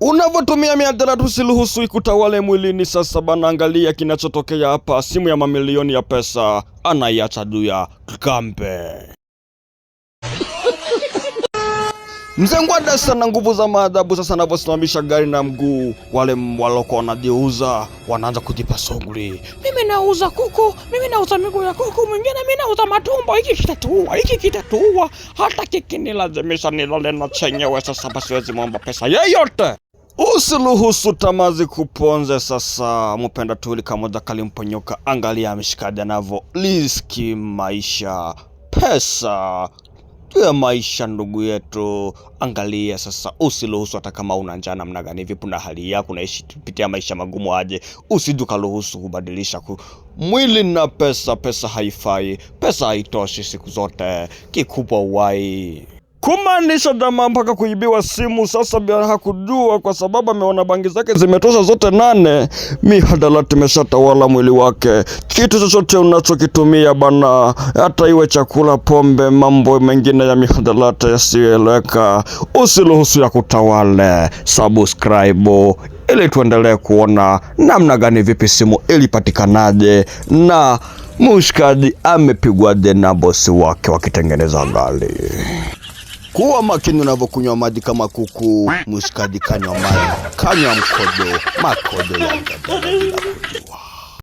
Unavotumia mihadarati usiruhusu ikutawale mwilini. Sasa bana, angalia kinachotokea hapa. Simu ya mamilioni ya pesa anaiacha juu ya Kambe. Mzee Ngwada sana nguvu za maadabu. Sasa anavyosimamisha gari na mguu, wale waloko wanajiuza wanaanza kujipa songuli. Mimi nauza kuku, mimi nauza miguu ya kuku, mwingine mimi nauza matumbo. Hiki kitatuua, hata kikinilazimisha nilale na chenyewe. Sasa basi siwezi muomba pesa yeyote. Usiruhusu tamaa kuponze. Sasa mpenda tuli kamoja kalimponyoka. Angalia mshikaji anavyo riski maisha, pesa ya maisha ndugu yetu. Angalia sasa, usiruhusu hata kama una njaa namna gani, vipi na hali yako, unaishi kupitia maisha magumu aje, usidukaruhusu kubadilisha mwili na pesa. Pesa haifai, pesa haitoshi siku zote, kikubwa uhai. Kumaanisha jamaa mpaka kuibiwa simu. Sasa bila hakujua, kwa sababu ameona bangi zake zimetosha zote 8. Mihadarati imeshatawala mwili wake. Kitu chochote unachokitumia bana, hata iwe chakula, pombe, mambo mengine ya mihadarati yasiyoeleweka, usiruhusu ya kutawale. Subscribe ili tuendelee kuona namna gani, vipi simu ilipatikanaje na mshikaji amepigwaje na bosi wake wakitengeneza gari. Kuwa makini unavyokunywa maji kama kuku. Mshikaji kanywa maji, kanywa makodo ya ngada.